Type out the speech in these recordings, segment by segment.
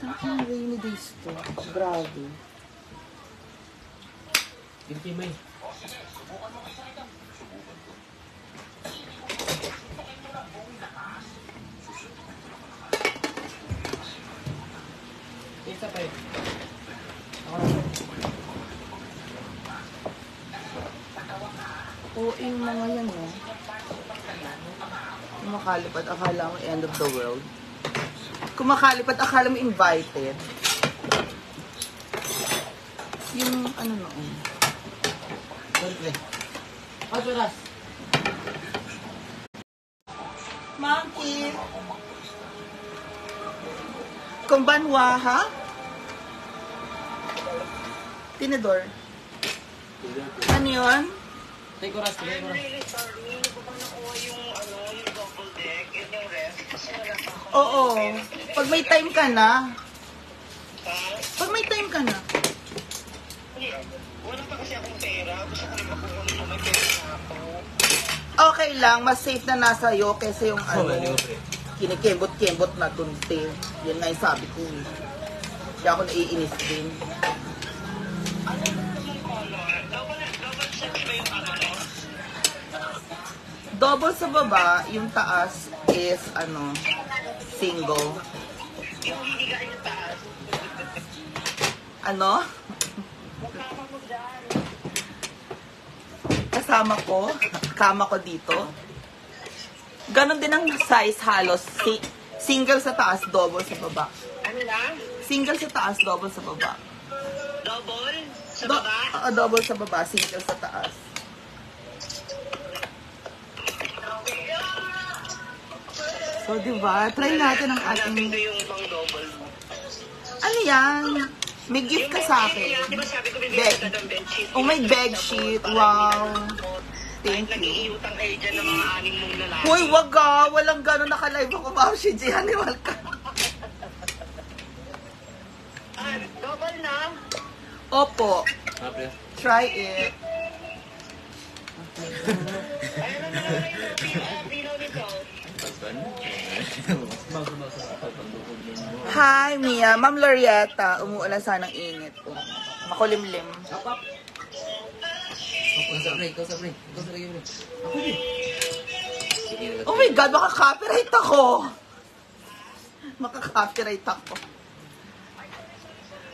Ang rainy days to. Grabe. Hindi may. Isa pa eh. Oo, yung mga yan, no? Kumakalipad, akala mo end of the world. Kumakalipad, akala mo invited. Yung ano noon. Siyempre. Pasuras. Monkey! Kumbanwa, ha? Tinidor. Ano yun? Take oras, take oras. Really sorry, hindi ko pa nakuha yung double deck and yung rest. Kasi wala pa ako. Oo. Pag may time ka na. Ha? Pag may time ka na. Hindi, wala pa kasi akong pera. Gusto ko rin makuha nung may pera na ako. Okay lang, mas safe na nasa iyo kaysa yung kinikembot-kembot na tunti. Yan nga yung sabi ko. Hindi ako naiinis din. Ano yung color? Double check ba yung ano? Double sa baba, yung taas is single. Yung hindi ka yung taas. Ano? Magkama mo dyan. Kasama ko, kama ko dito. Ganon din ang size halos. Single sa taas, double sa baba. Ano na? Single sa taas, double sa baba. Double? Sa baba? Double sa baba, single sa taas. So, diba? Try natin ang Hanapin ating... ko yung pang double mo. Ano yan? May gift ka sa akin. Di ba sabi ko bibigyan ka ng bedsheet? Oh, may bedsheet. Wow. Thank you. Nag-iiutang kayo dyan ng mga aning mong lalaki. Hoy, wag ka. Walang gano'n naka-live ako. Ma'am, si Giannimal ka. Ah, double na? Opo. Apre. Try it. Ayun na naman yung pinaw nito. Hi, Mia. Ma'am Lorietta. Umuulan sanang init. Oh. Makulimlim. Ikaw sa break. Ako din. Oh my God, makaka-copyright ako. Makaka-copyright ako.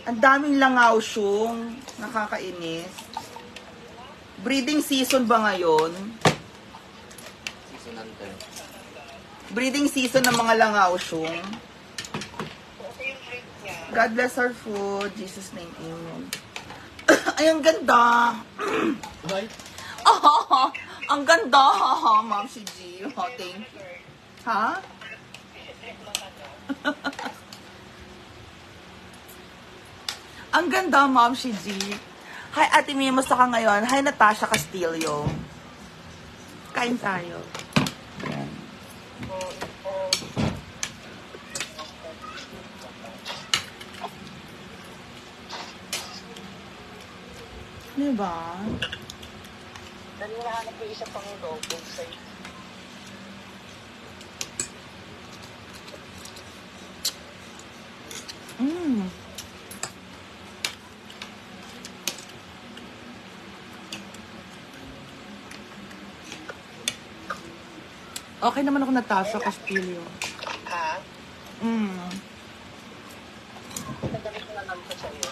Ang daming langaw, Shung. Nakakainis. Breeding season ba ngayon? Season hunter. Breeding season ng mga langaw, Shung. God bless our food. Jesus name, amen. Ay, ang ganda. Bye. Oh, ang ganda. Ma'am si G. Oh, thank you. Ha? Ang ganda, Ma'am si G. Hi, Ate Mia. Musta ka ngayon? Hi, Natasha Castillo. Kain tayo. Yan. Diba? Dali na hanap ko isa pang double sa'yo. Okay naman ako, Natasha Castillo. Ha? Nagalit ko na lang ko sa'yo.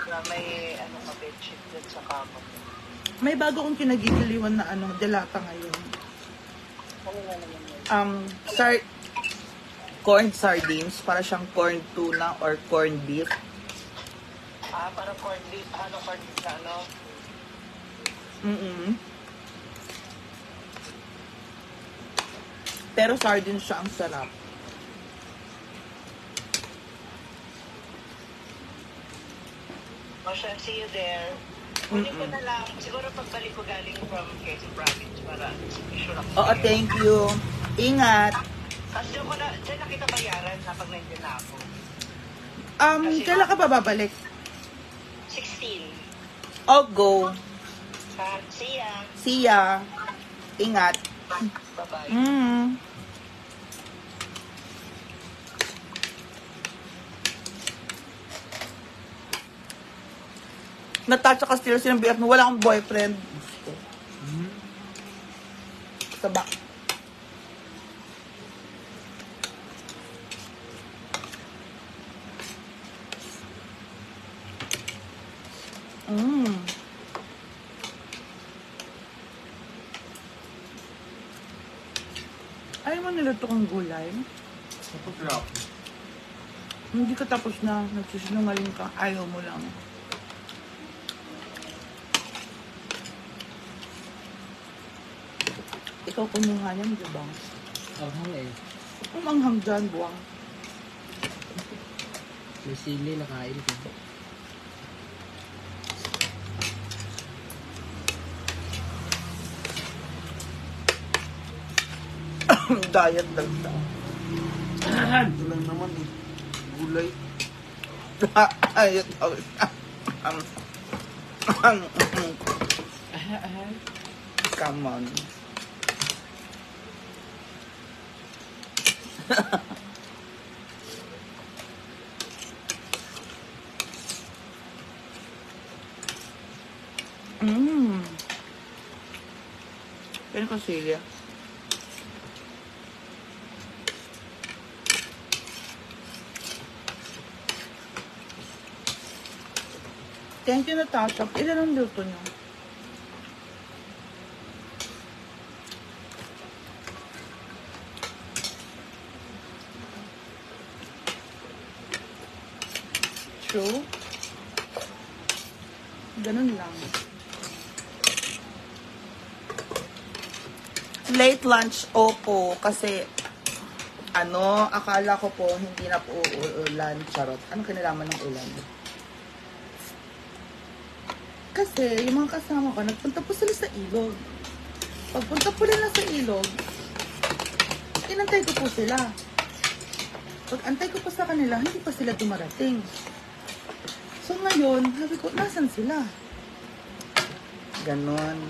Na may bedsheet dyan sa kama. May bago kong kinagigiliwan na delata ngayon. Ano na naman yun? Corned sardines. Para siyang corned tuna or corned beef. Ah, parang corned beef. Corned beef na Pero sardines siya ang sarap. Masya, see you there. Kunin ko na lang. Siguro pagbalik ko galing from Quezon Province para sure ako. Oo, thank you. Ingat. Kasi dyan na kita bayaran pag nandiyan na ako. Kailan ka pa babalik? 16. Oh, go. See ya. See ya. Ingat. Bye-bye. Natasha Castillo, sinang BF mo, wala akong boyfriend. Saba. Mm. Ayaw mo niluto kong gulay? Napag-rap. Hindi ka tapos na. Nagsisinungaling ka. Ayaw mo lang. Ikaw kumuha niyan, di ba? Ang eh. Ang manghang dyan, buwang. May sili na kain ko. Diet lang siya. Ito lang naman eh. Gulay. Diet lang siya. Come on. Yan ko Celia. Thank you, Natasha. Ilan ang luto niyo? True. Ganun lang. Late lunch, opo. Kasi, akala ko po, hindi na po ulan. Charot. Anong kinalaman ng ulan? Kasi, yung mga kasama ko, nagpunta po sila sa ilog. Pagpunta po nila sa ilog, inantay ko po sila. Pag antay ko pa sa kanila, hindi pa sila dumarating. So ngayon, sabi ko, nasan sila? Ganon.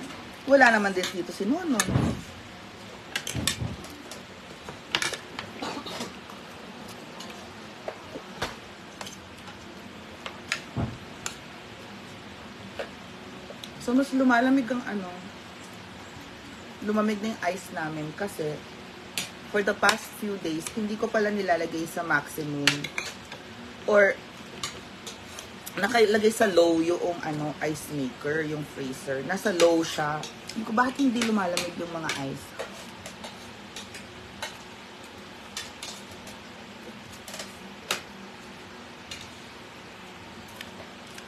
Wala naman din dito si Nonon. So mas lumalamig ang lumamig na yung ice namin kasi for the past few days, hindi ko pala nilalagay sa maximum or nakalagay sa low yung ice maker, yung freezer. Nasa low siya. Hindi ko bakit hindi lumalamig yung mga ice.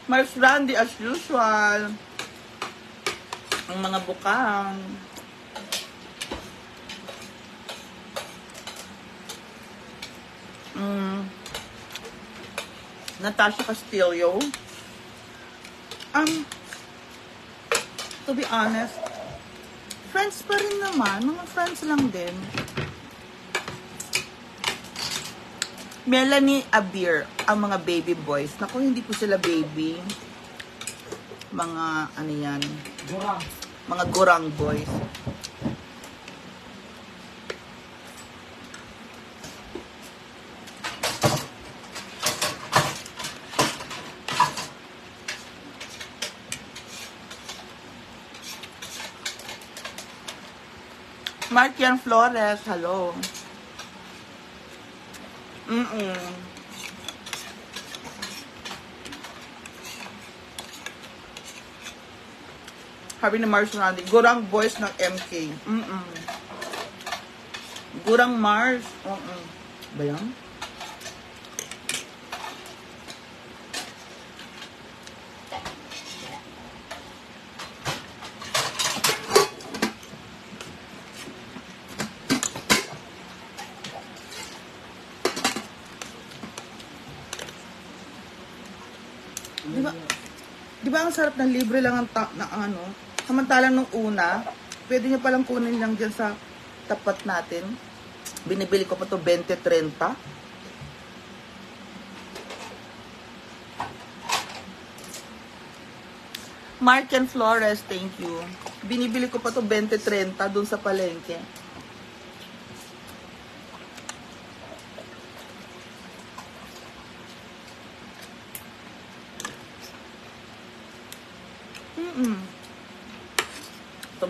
Mars Randy as usual. Ang mga bukang. Natasha Castillo. To be honest, friends pa rin naman. Mga friends lang din. Melanie Abir, ang mga baby boys. Naku, hindi po sila baby. Mga, yan? Gurang. Mga gurang boys. Markian Flores, hello. Sabi ni Mars Randy, gurang boys ng MK. Gurang Mars. Ba yan? Di ba ang sarap ng libre lang ang samantalang nung una, pwede nyo palang kunin lang dyan sa tapat natin. Binibili ko pa to 20-30. Marken Flores, thank you. Binibili ko pa to 20-30 dun sa palengke.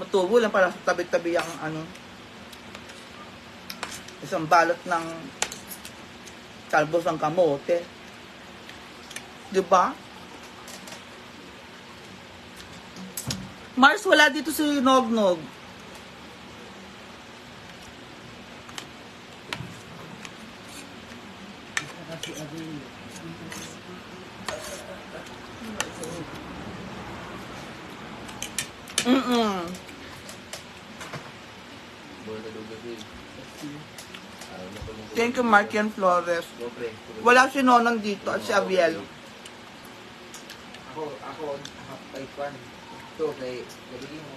Matubo lang para sa tabi-tabi ang ano. Isang balot ng talbos ng kamote. Diba? Mars, wala dito si Nognog. Kasi Abel. Thank you, Markian Flores. Wala si Nonon dito at si Abiel. Ako, kay Kwan. Ito, kay Gabigin mo.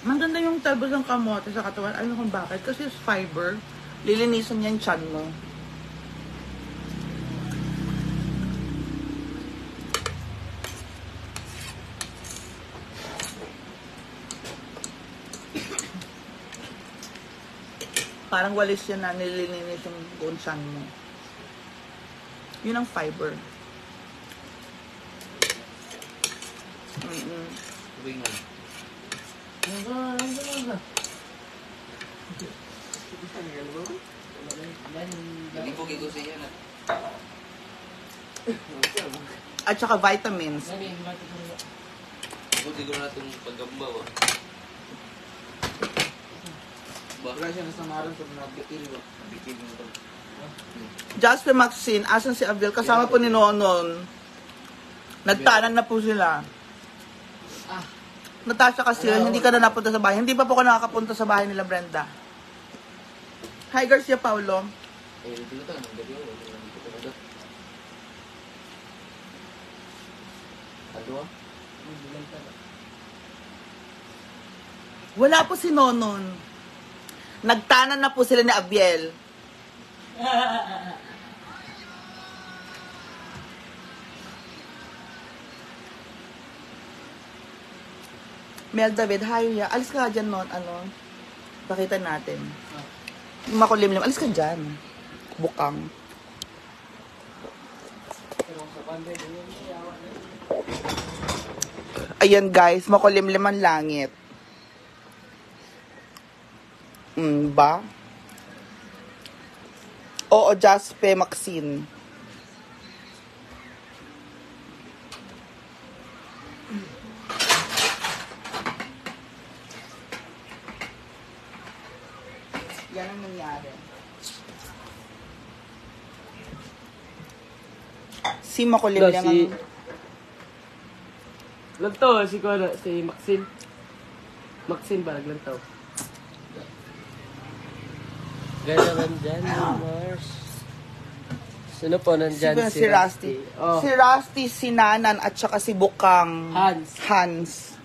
Maganda yung talbos ng kamote sa katawan. Alam kung bakit? Kasi it's fiber. Lilinisan niya yung tiyan mo. Parang walis yan na nililinis yung buong tiyan mo. Yun ang fiber. Tubig mo. Nagipugay ko siya na. At saka vitamins. Buti ko na itong paggambaw. Wala siya nasamaran sa mga bitil. Bitil mo ito. Jasper Maxine, asan si Abiel? Kasama po ni Nonon. Nagtanan na po sila. Natasha kasi hindi ka na napunta sa bahay. Hindi pa po ka nakakapunta sa bahay nila Brenda. Hi Garcia Paulo. Dito ka, nang gabi ako. Dito ka na doon. Ano? Wala po si Nonon. Nagtanan na po sila ni Abiel. Mel David, hi ya. Alis ka dyan, non. Ano? Pakita natin. Yung makulimlim. Alis ka dyan. Bukang. Ayan guys, makulimlim ang langit. Ba? Oo, Jasper Maxine. Yan ang nangyari. Si makulimlim ang... Lantaw, si Maxine. Maxine ba, naglantaw? Ganda man dyan, Mars. Sino po nandyan? Si Rusty. Oh. Si Rusty, si Nanan, at saka si Bukang. Hans.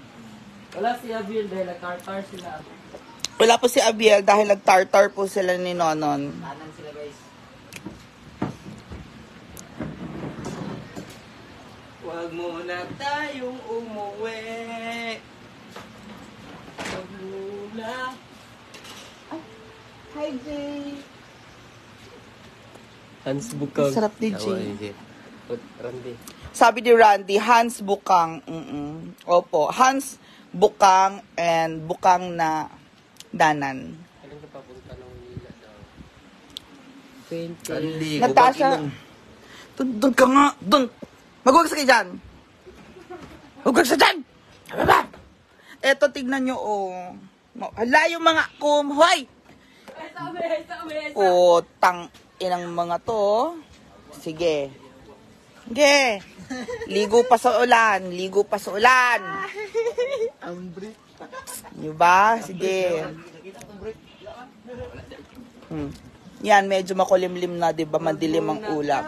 Wala si Abiel dahil nag-tartar sila. Wala po si Abiel dahil nag-tartar po sila ni Nonon. Tanan sila guys. Huwag muna tayong umuwi. Huwag muna. Hi, Jay. Hans Bukang. Sarap ni Jay. Randy. Sabi ni Randy, Hans Bukang. Opo, Hans Bukang and Bukang na Danan. Anong napapunta ng Manila daw? Natasha, doon ka nga, doon. Magwag sa kayo dyan. Magwag sa dyan. Eto, tignan nyo, oh. Hala yung mga kumhoy. Oh, tang inang mga to. Sige. Sige. Ligo pa sa ulan. Ligo pa sa ulan. Diba? Sige. Yan, medyo makulimlim na, diba? Madilim ang ulap.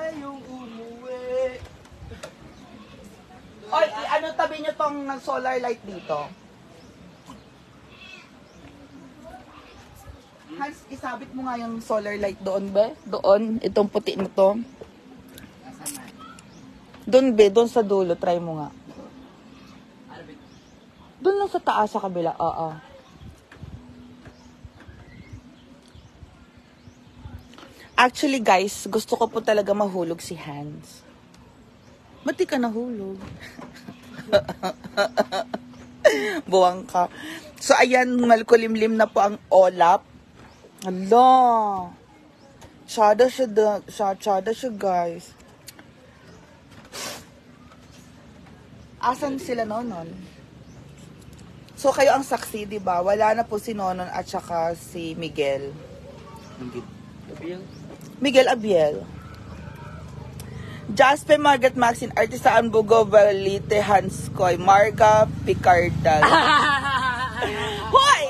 Oy, ano tabi nyo tong solar light dito? Hans, isabit mo nga yung solar light doon, be? Doon, itong puti na to. Doon, be, doon sa dulo. Try mo nga. Doon lang sa taas, sa kabila. Oo. Actually, guys, gusto ko po talaga mahulog si Hans. Ba't di ka nahulog? Buwang ka. So, ayan, malkulimlim na po ang olap. Hala. Tsada siya, guys. Asan sila nonon? So, kayo ang saksi, di ba? Wala na po si Nonon at saka si Miguel. Miguel Abiel. Jasper, Margaret, Maxine, Artista, Anbugo, Valite, Hanskoy, Marga, Picardal. Hoy!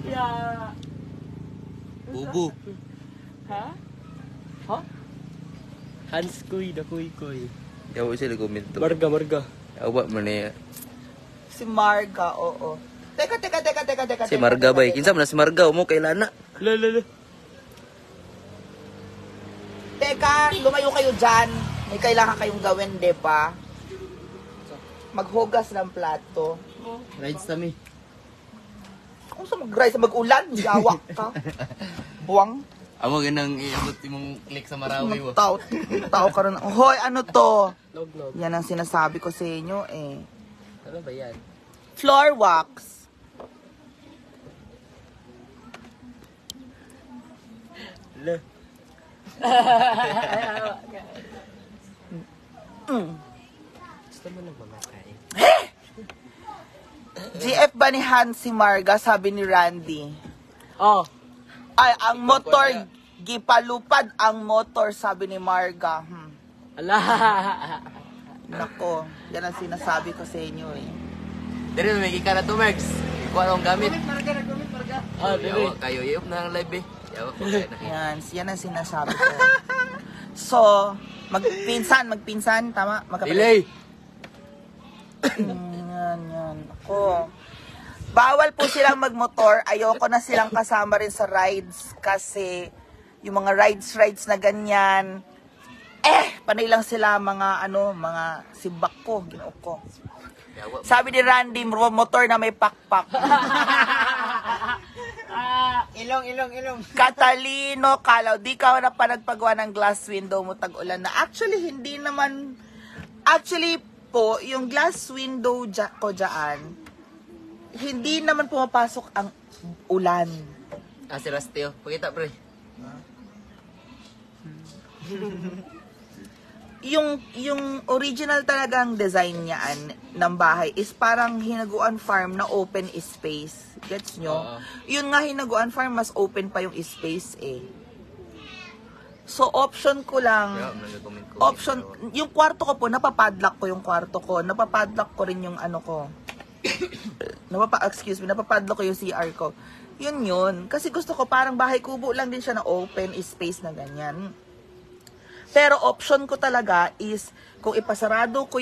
Yeah. Bubu. Ha? Ha? Hans Kuy, da Kuy Kuy. Yawa sila komento. Marga. Yawa mo na Si Marga, oo. Teka. si Marga ba? Kinsa man na si Marga mo kay Lana. La. Teka, lumayo kayo dyan. May kailangan kayong gawin, di ba? Maghugas ng plato. Rides kami. Kung sa mag-rise, mag-ulan, yawa ka. Buwang. Amo ganang iabot imong click sa Marawi wo. Tao ka rin. Hoy, ano to? Log. Yan ang sinasabi ko sa inyo eh. Ano ba yan? Floor wax. La. Gusto mo nang mamakain? GF ba ni Hansi Marga, sabi ni Randy. Oh. Ay, ang motor, gipalupad ang motor, sabi ni Marga. Ala. Nako, yan ang sinasabi ko sa inyo eh. Dere may gikara to Mergs. Kuha akong gamit. Oh, dili. Yawa kayo i-up na ang live eh. Yawa ko kaya na. Yan ang sinasabi ko. So, magpinsan, tama? Delay. Yan. Ako. Bawal po silang magmotor. Ayoko na silang kasama rin sa rides kasi yung mga rides na ganyan, panay lang sila mga sibak ko, ginoo ko. Sabi ni Randy, motor na may pakpak. Ilong. Catalino, Kalaw, di ka na pa nagpagawa ng glass window mo tag-ulan na. Actually, hindi naman, po, yung glass window ko dyan, hindi naman pumapasok ang ulan. Si Rasteo. Pakita pre. Yung original talagang design niyan ng bahay is parang hinaguan farm na open space. Gets nyo? Yun nga, hinaguan farm, mas open pa yung space eh. So, option ko lang, yung kwarto ko po, napapadlock ko yung kwarto ko. Napapadlock ko rin yung ano ko. Napapadlock ko yung CR ko. Yun. Kasi gusto ko parang bahay kubo lang din siya na open space na ganyan. Pero option ko talaga is kung ipasarado ko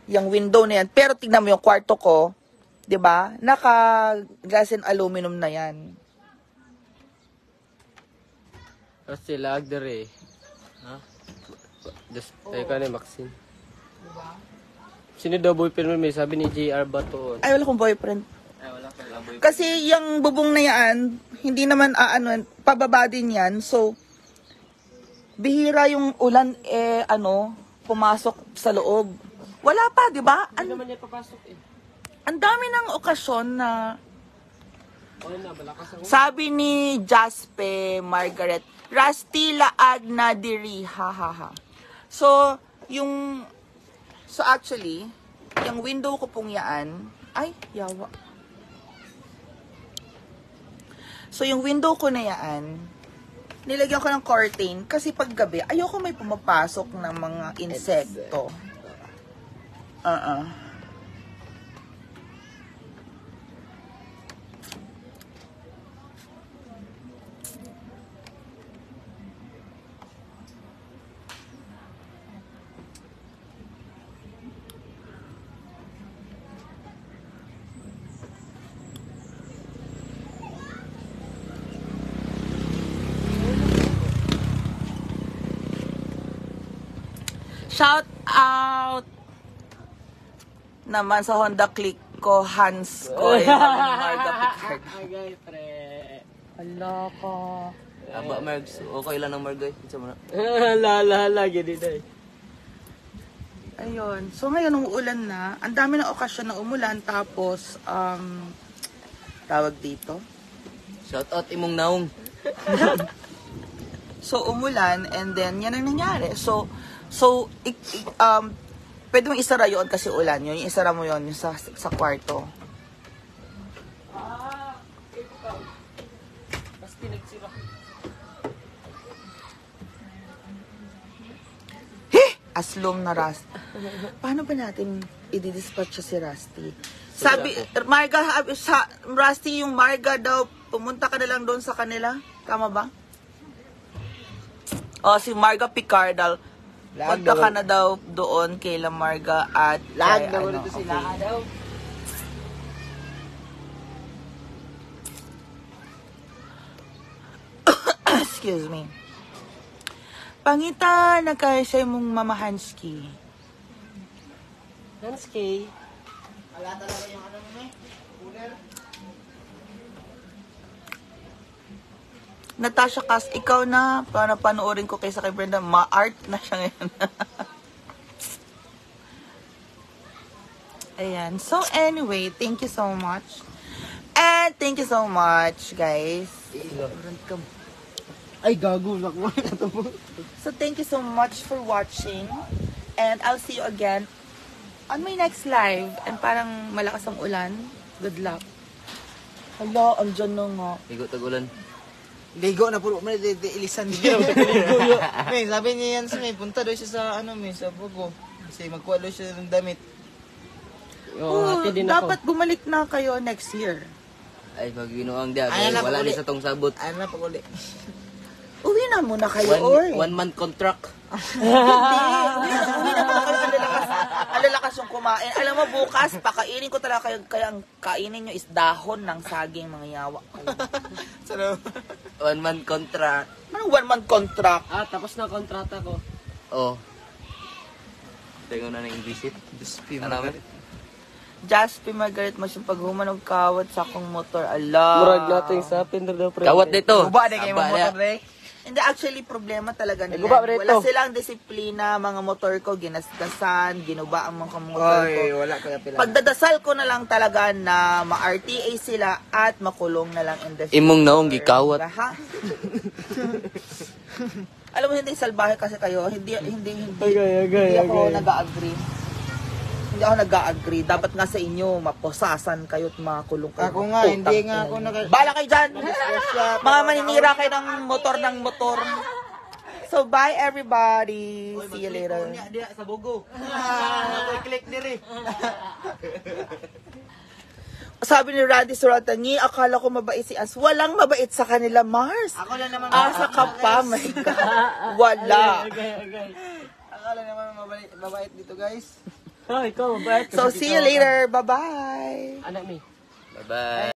yung window na yan. Pero tignan mo yung kwarto ko, 'di ba? Naka glass and aluminum na yan. Kasi lag dere. Ha? Just tayo ka ni Maxine. Sino daw boyfriend mo? May sabi ni JR Bato. Ay, wala kong boyfriend. Wala ka lang boy. Kasi yung bubong na yan, hindi naman pababa din yan. So, bihira yung ulan pumasok sa loob. Wala pa, di ba? Hindi naman niya papasok eh. Ang dami ng okasyon na Okay na, balakas ako. sabi ni Jaspe Margaret, Rastila agna diri, ha. So actually, yung window ko pong yaan, ay, yawa. So, yung window ko na yaan, nilagyan ko ng curtain kasi pag gabi, ayoko may pumapasok ng mga insekto. Shout out naman sa Honda Click ko, Hans ko. Marga Picard. Agay, pre. Hala ka. Aba, Margs. Okay lang ng Margoy. Isa mo na. Hala, gini na eh. Ayun. So ngayon, umuulan na. Ang dami ng okasyon na umulan. Tapos, tawag dito. Shout out imong naong. So, umulan, and then, yan ang nangyari. So, pwede mong isara yun kasi ulan. Yun, yung isara mo yun, yung sa kwarto. Tapos tinagsira. Aslom na Rusty. Paano ba natin i-dispatch si Rusty? Sabi, Marga, Rusty, yung Marga daw, pumunta ka na lang doon sa kanila. Tama ba? O, si Marga Picardal. Punta ka na daw doon kay La Marga at Lag kay, daw ano, dito sila okay. daw. Excuse me. Pangita na kaya siya mong mamahanski. Hanski. Wala talaga yung ano mo eh. Cooler. Natasha Cas, ikaw na, para panoorin ko kaysa kay Brenda, ma-art na siya ngayon. Ayan. So, anyway, thank you so much. And thank you so much, guys. Ay, gago. Nakuha ka mo. So, thank you so much for watching. And I'll see you again on my next live. And parang malakas ang ulan. Good luck. Hala, andyan na nga. Ligo tag-ulan. Ligo na puro. May ilisan din. Ligo yun. May, sabi niya yan sa may punta daw siya sa ano may sa Bugo. Kasi magkuha daw siya ng damit. Oh, dapat bumalik na kayo next year. Ay, mag-inuang dia. Ayan na, Wala pag-uli. ni sa tong sabot. Ano na pag uli? Uwi na muna kayo, oy. One month contract. Hindi. Uwi na muna kayo. Ang lalakas yung kumain. Alam mo, bukas, pakainin ko talaga kayo. Kaya ang kainin nyo is dahon ng saging, mga yawa. Sarap. 1 month contract. Anong 1 month contract? Ah, tapos na kontrata ko. Oh. Tingnan na ng visit. Ano namin? Jaspi Margaret mo siyang paghumanog kawat sa akong motor. Ala. Murag natin sa pinder daw pre. Kawat dito. Guba na kayo Saba mga niya. motor eh. Hindi, actually, problema talaga nila. Guba, Brito. Wala silang disiplina, mga motor ko, ginasgasan, ginuba ang mga motor ko. Oy, wala kaya pila. Pagdadasal ko na lang talaga na ma-RTA sila at makulong na lang in the Imong naong gikawat. Ha? Alam mo, hindi salbahe kasi kayo. Hindi ako nag-agree. Hindi ako nag-agree. Dapat nga sa inyo, maposasan kayo at makulong kayo. Ako nga, hindi nga ako Bala kayo dyan! Mga maninira kayo ng motor. So, bye everybody. See you later. Dia sa Bugo. Click diri. Sabi ni Randy Suratangi, akala ko mabait si As. Walang mabait sa kanila, Mars. Ako lang naman. Asa ka pa, my God. Wala. Akala naman mabait dito, guys. So, see you later. Bye-bye. Anak mi. Bye-bye.